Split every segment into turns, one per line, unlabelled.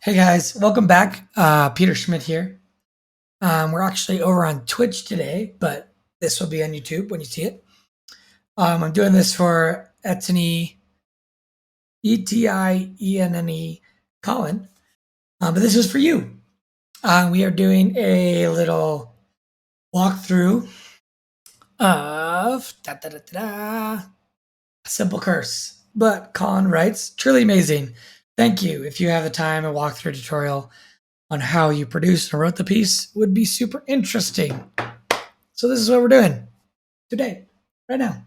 Hey guys, welcome back. Peter Schmidt here. We're actually over on Twitch today, but this will be on YouTube when you see it. I'm doing this for Etienne, Etienne Colin, but this is for you. We are doing a little walkthrough of a simple curse. But Colin writes, truly amazing. Thank you. If you have the time, a walkthrough tutorial on how you produced and wrote the piece would be super interesting. So this is what we're doing today, right now.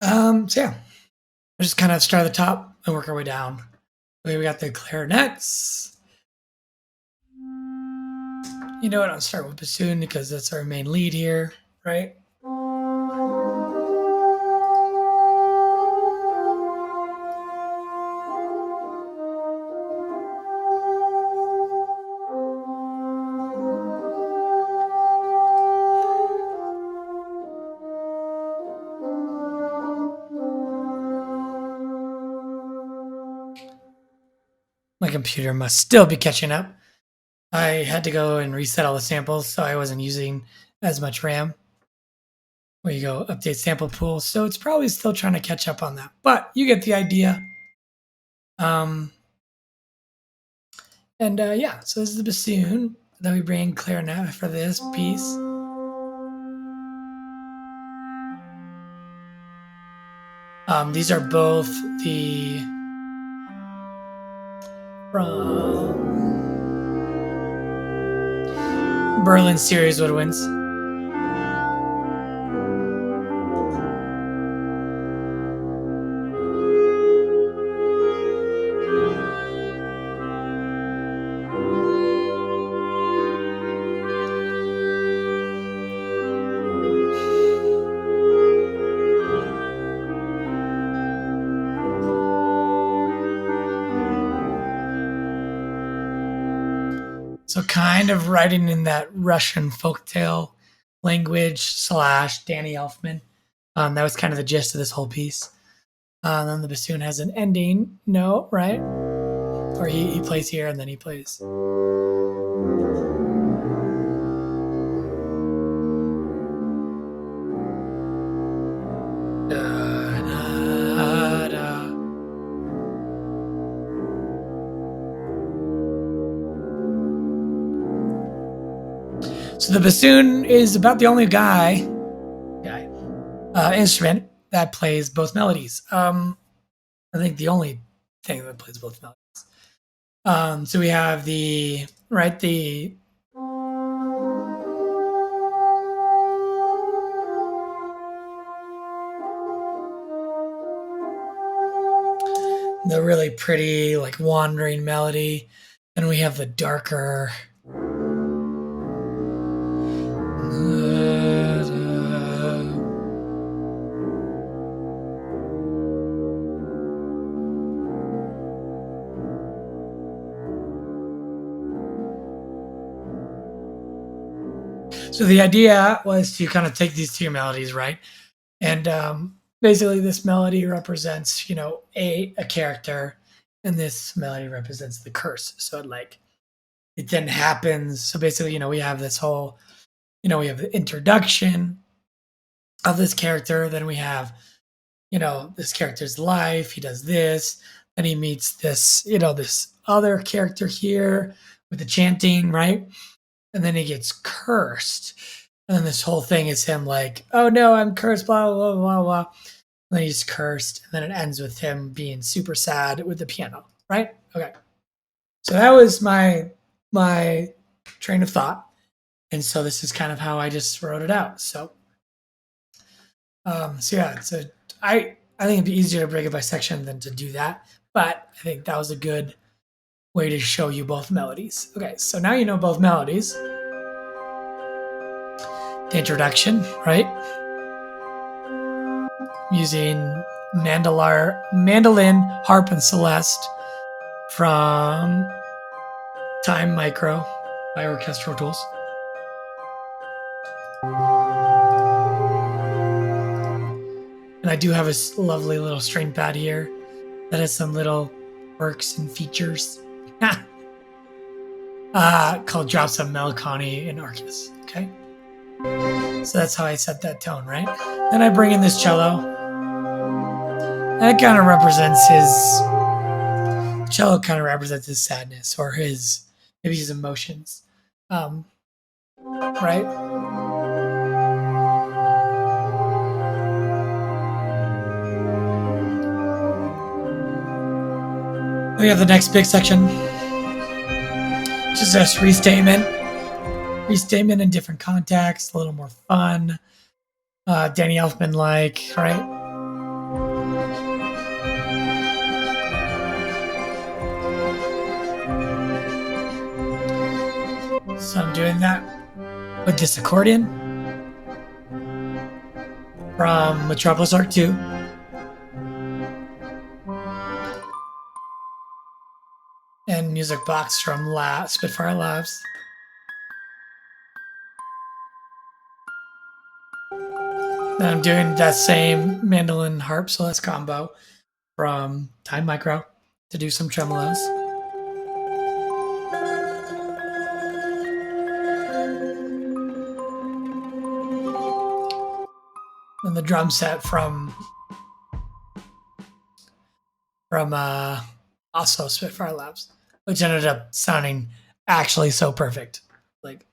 So yeah, we'll just kind of start at the top and work our way down. Okay, we got the clarinets. You know what? I'll start with bassoon because that's our main lead here, right? My computer must still be catching up. I had to go and reset all the samples, so I wasn't using as much RAM. Where you go, update sample pool. So it's probably still trying to catch up on that, but you get the idea. Yeah, so this is the bassoon. Then we bring clarinet for this piece. These are both the from Berlin series woodwinds. So kind of writing in that Russian folktale language / Danny Elfman. That was kind of the gist of this whole piece. Then the bassoon has an ending note, right? Or he plays here and then he plays. So the bassoon is about the only instrument that plays both melodies. I think the only thing that plays both melodies. So we have the really pretty like wandering melody, and we have the darker So the idea was to kind of take these two melodies, right? And basically this melody represents, a character, and this melody represents the curse. So it then happens. So basically, we have this whole, we have the introduction of this character. Then we have, this character's life. He does this. Then he meets this, this other character here with the chanting, right? And then he gets cursed. And then this whole thing is him like, oh no, I'm cursed, blah, blah, blah, blah. And then he's cursed. And then it ends with him being super sad with the piano, right? Okay. So that was my train of thought. And so this is kind of how I just wrote it out. So yeah, so I think it'd be easier to break it by section than to do that. But I think that was a good way to show you both melodies. Okay, so now you know both melodies. The introduction, right? Using mandolin, harp, and celeste from Time Micro by Orchestral Tools. And I do have a lovely little string pad here that has some little quirks and features. called Drops of Melancholy in Arcus. Okay, so that's how I set that tone, right? Then I bring in this cello. That kind of represents his cello. Kind of represents his sadness or his maybe his emotions, right? We have the next big section, which is this restatement in different contexts, a little more fun, Danny Elfman like, right? So I'm doing that with this accordion from Metropolis Ark 2. And music box from Spitfire Labs. Then I'm doing that same mandolin harp soloist combo from Time Micro to do some tremolos. And the drum set from also Spitfire Labs, which ended up sounding actually so perfect. Like,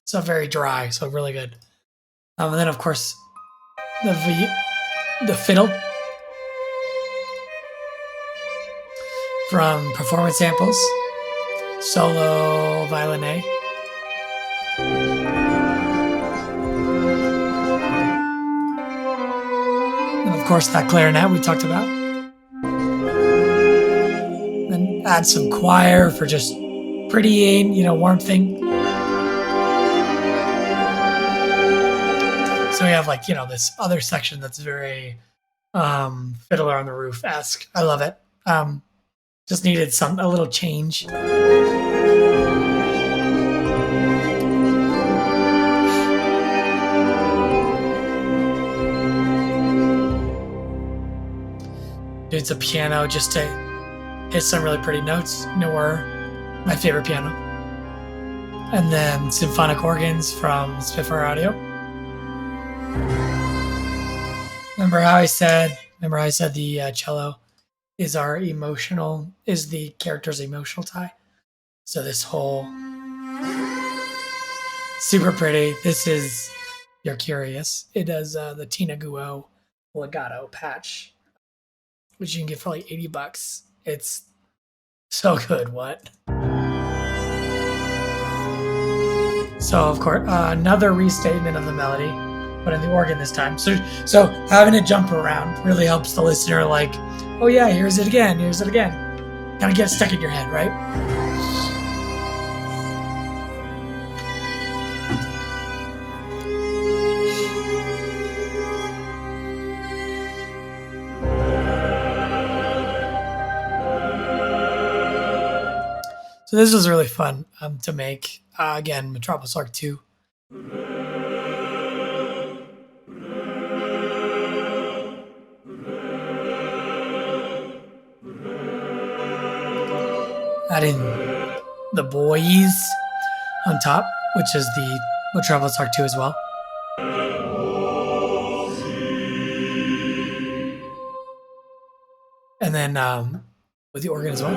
so very dry, so really good. And then of course the fiddle from Performance Samples, solo Violin A. And of course that clarinet we talked about. Then add some choir for just prettying, warmthing. So we have this other section that's very Fiddler on the Roof-esque. I love it. Just needed a little change. Doing some piano just to hit some really pretty notes. NOIRE, my favorite piano. And then symphonic organs from Spitfire Audio. Remember how I said the cello is the character's emotional tie. So this whole super pretty. This is, you're curious. It does the Tina Guo legato patch, which you can get for like $80. It's so good. What? So of course, another restatement of the melody, but in the organ this time. So having it jump around really helps the listener, like, oh yeah, here's it again. Kind of get stuck in your head, right? So this was really fun to make. Again, Metropolis Ark 2. Adding the boys on top, which is the Metropolis Ark 2 as well. And then with the organ as well.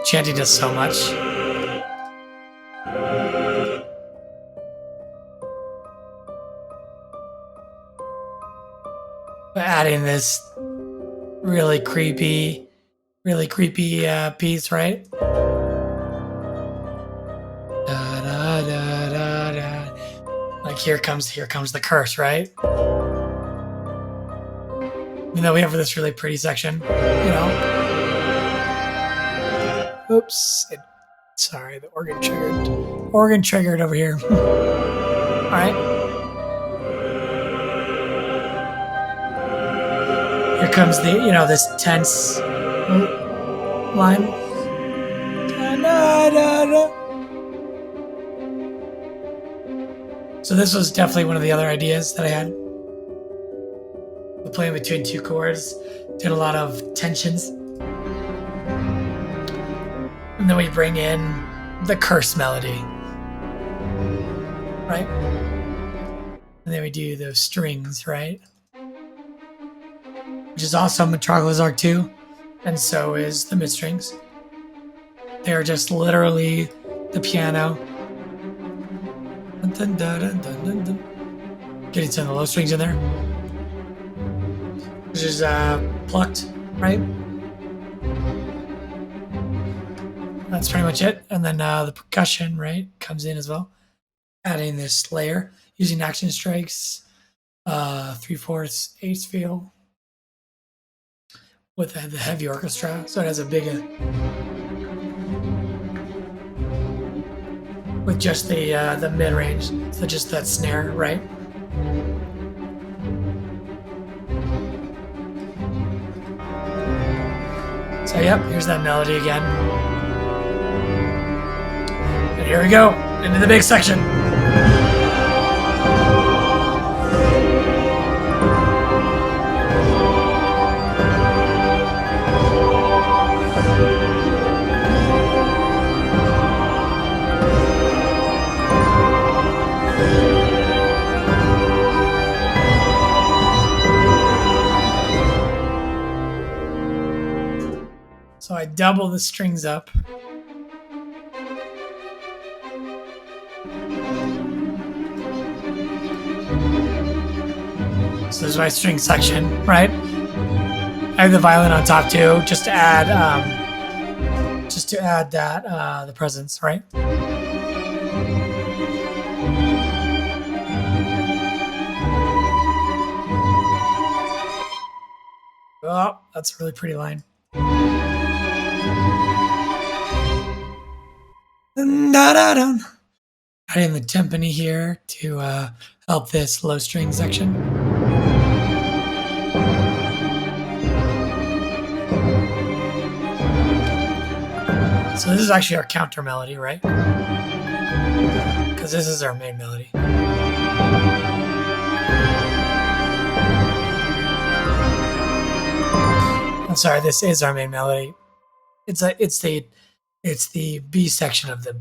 Chanty does so much. Adding this really creepy piece, right? Da, da, da, da, da. Like here comes the curse, right? Even though we have this really pretty section, Oops. Sorry, the organ triggered. Organ triggered over here. All right. Here comes the, this tense line. So this was definitely one of the other ideas that I had. We're playing between two chords, did a lot of tensions. And then we bring in the curse melody, right? And then we do those strings, right? Which is awesome. Metropolis Ark 2, and so is the mid strings. They're just literally the piano. Getting some of the low strings in there, which is plucked, right? That's pretty much it. And then the percussion, right, comes in as well. Adding this layer using action strikes, 3/4 eighths feel with the heavy orchestra. So it has a big, with just the mid range, so just that snare, right? So yep, here's that melody again. And here we go, into the big section. So I double the strings up. So there's my string section, right? I have the violin on top too, just to add that the presence, right? Oh, that's a really pretty line. Adding the timpani here to help this low string section. So this is actually our counter melody, right? Because this is our main melody. I'm sorry, this is our main melody. It's the B section of the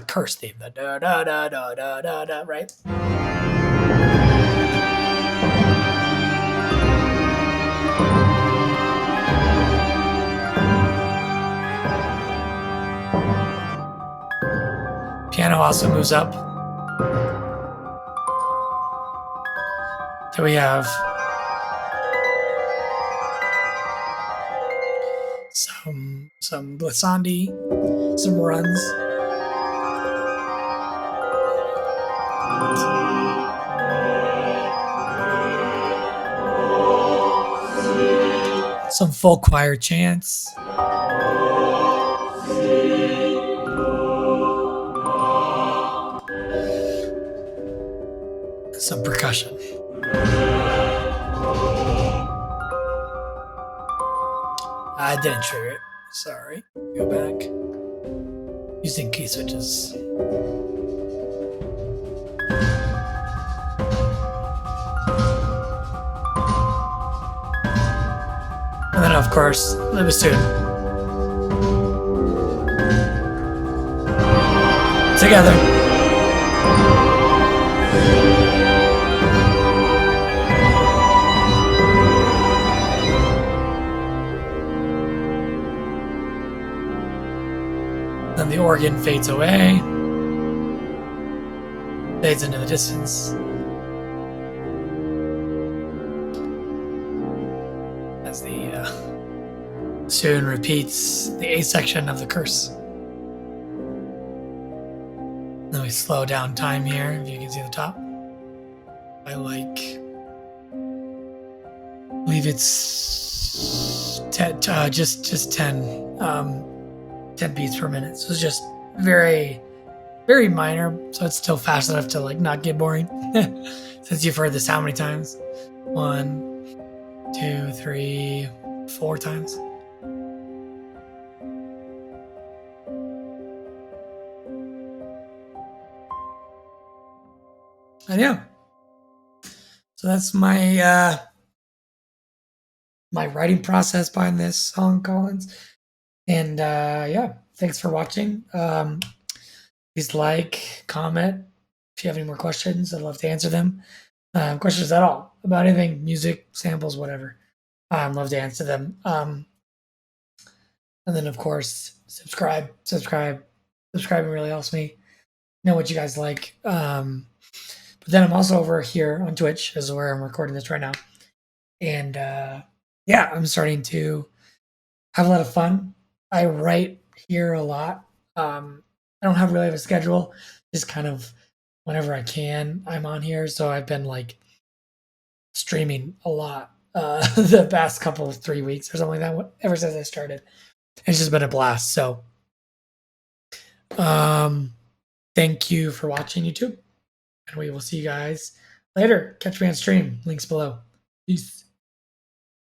curse theme, the da da da da da da da, right? Piano also moves up. So we have some glissandi, some runs. Some full choir chants. Some percussion. I didn't trigger it. Sorry. Go back. Using key switches. And then, of course, the bassoon. Together. Then the organ fades away, fades into the distance. As the bassoon repeats the A section of the curse. Then we slow down time here, if you can see the top. I believe it's 10, just 10 beats per minute. So it's just very, very minor. So it's still fast enough to not get boring. Since you've heard this how many times? 1, 2, 3, 4 times. And yeah, so that's my my writing process behind this song, Collins. And yeah, thanks for watching. Please like, comment. If you have any more questions, I'd love to answer them. Questions at all about anything, music, samples, whatever. I'd love to answer them. And then, of course, subscribing really helps me know what you guys like. But then I'm also over here on Twitch, is where I'm recording this right now. And yeah, I'm starting to have a lot of fun. I write here a lot. I don't have really have a schedule, just kind of whenever I can, I'm on here. So I've been like streaming a lot the past couple of 3 weeks or something like that, ever since I started. It's just been a blast. So um, thank you for watching YouTube, and we will see you guys later. Catch me on stream. Links below. Peace.